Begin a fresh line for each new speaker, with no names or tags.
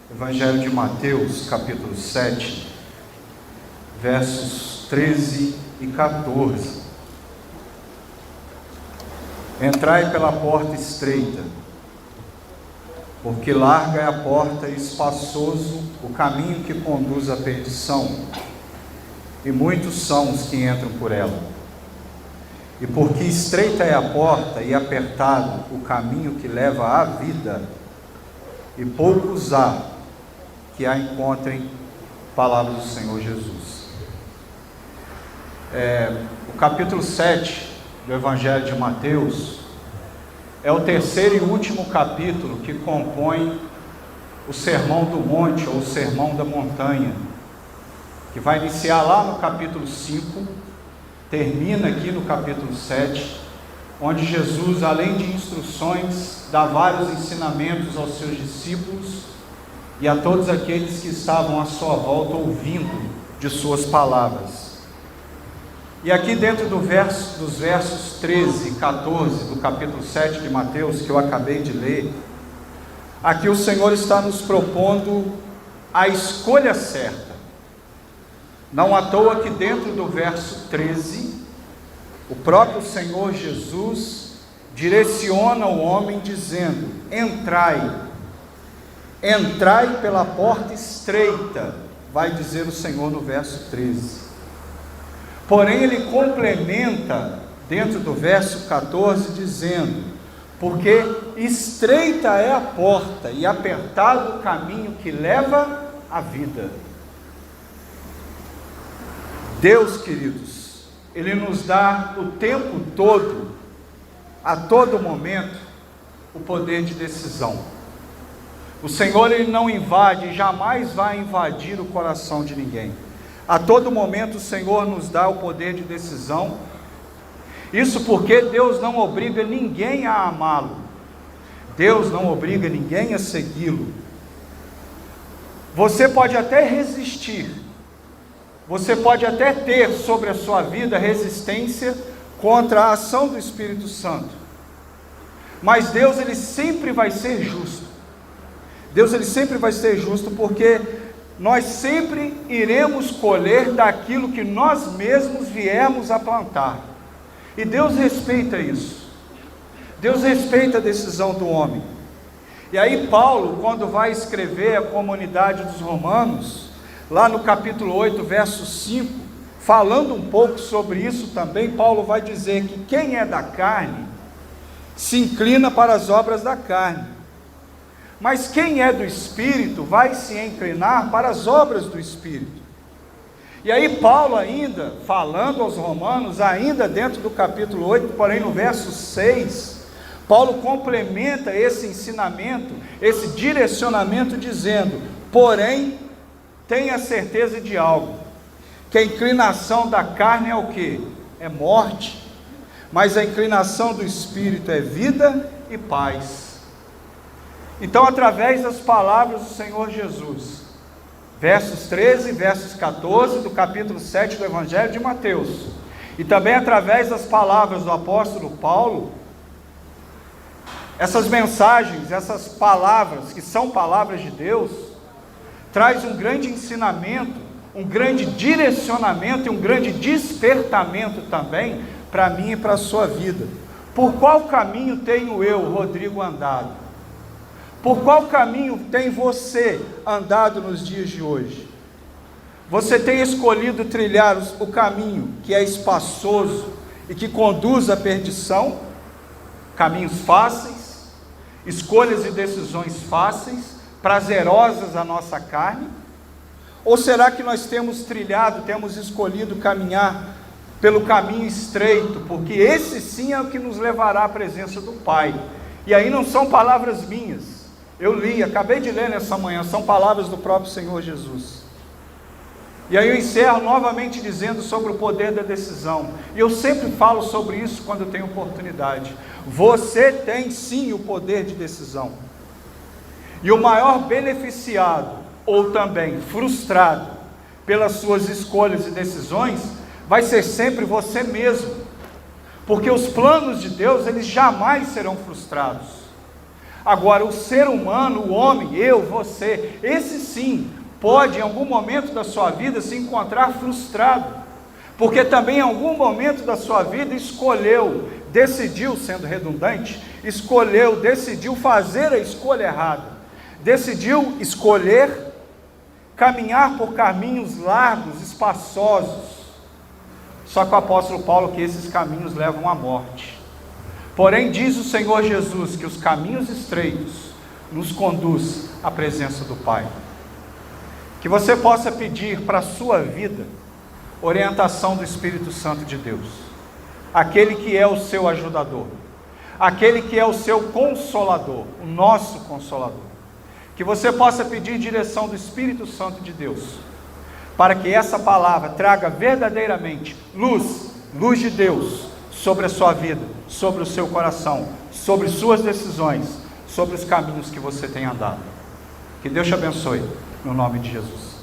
Evangelho de Mateus, capítulo 7, versos 13 e 14. Entrai pela porta estreita, porque larga é a porta e espaçoso o caminho que conduz à perdição, e muitos são os que entram por ela. E porque estreita é a porta e apertado o caminho que leva à vida, e poucos há que a encontrem. Palavra do Senhor Jesus. O capítulo 7 do Evangelho de Mateus é o terceiro e último capítulo que compõe o Sermão do Monte, ou o Sermão da Montanha, que vai iniciar lá no capítulo 5, termina aqui no capítulo 7, onde Jesus, além de instruções, dá vários ensinamentos aos seus discípulos e a todos aqueles que estavam à sua volta ouvindo de suas palavras. E aqui dentro dos versos 13 e 14 do capítulo 7 de Mateus, que eu acabei de ler, aqui o Senhor está nos propondo a escolha certa. Não à toa que dentro do verso 13, o próprio Senhor Jesus direciona o homem dizendo: entrai pela porta estreita, vai dizer o Senhor no verso 13. Porém ele complementa dentro do verso 14 dizendo: porque estreita é a porta e apertado o caminho que leva à vida. Deus, queridos, Ele nos dá o tempo todo, a todo momento, o poder de decisão. O Senhor, Ele não invade, jamais vai invadir o coração de ninguém. A todo momento o Senhor nos dá o poder de decisão. Isso porque Deus não obriga ninguém a amá-lo. Deus não obriga ninguém a segui-lo. Você pode até resistir. Você pode até ter sobre a sua vida resistência contra a ação do Espírito Santo. Mas Deus, Ele sempre vai ser justo. Deus, Ele sempre vai ser justo porque nós sempre iremos colher daquilo que nós mesmos viemos a plantar. E Deus respeita isso. Deus respeita a decisão do homem. E aí Paulo, quando vai escrever a comunidade dos romanos, lá no capítulo 8, verso 5, falando um pouco sobre isso também, Paulo vai dizer que quem é da carne, se inclina para as obras da carne, mas quem é do Espírito, vai se inclinar para as obras do Espírito. E aí Paulo ainda, falando aos romanos, ainda dentro do capítulo 8, porém no verso 6, Paulo complementa esse ensinamento, esse direcionamento, dizendo: porém, tenha certeza de algo, que a inclinação da carne é o quê? É morte, mas a inclinação do Espírito é vida e paz. Então, através das palavras do Senhor Jesus, versos 13 e versos 14 do capítulo 7 do Evangelho de Mateus, e também através das palavras do apóstolo Paulo, essas mensagens, essas palavras, que são palavras de Deus, traz um grande ensinamento, um grande direcionamento e um grande despertamento também para mim e para a sua vida. Por qual caminho tenho eu, Rodrigo, andado? Por qual caminho tem você andado nos dias de hoje? Você tem escolhido trilhar o caminho que é espaçoso e que conduz à perdição? Caminhos fáceis, escolhas e decisões fáceis, prazerosas à nossa carne? Ou será que nós temos escolhido caminhar pelo caminho estreito, porque esse sim é o que nos levará à presença do Pai? E aí não são palavras minhas, acabei de ler nessa manhã, são palavras do próprio Senhor Jesus. E aí eu encerro novamente dizendo sobre o poder da decisão, e eu sempre falo sobre isso quando eu tenho oportunidade. Você tem sim o poder de decisão, e o maior beneficiado, ou também frustrado, pelas suas escolhas e decisões, vai ser sempre você mesmo, porque os planos de Deus, eles jamais serão frustrados. Agora, o ser humano, o homem, eu, você, esse sim, pode em algum momento da sua vida se encontrar frustrado, porque também em algum momento da sua vida escolheu, decidiu, sendo redundante, decidiu fazer a escolha errada, decidiu escolher caminhar por caminhos largos, espaçosos. Só que o apóstolo Paulo que esses caminhos levam à morte. Porém, diz o Senhor Jesus que os caminhos estreitos nos conduz à presença do Pai. Que você possa pedir para a sua vida orientação do Espírito Santo de Deus, aquele que é o seu ajudador, aquele que é o seu consolador, o nosso consolador. Que você possa pedir direção do Espírito Santo de Deus, para que essa palavra traga verdadeiramente luz de Deus sobre a sua vida, sobre o seu coração, sobre suas decisões, sobre os caminhos que você tem andado. Que Deus te abençoe, no nome de Jesus.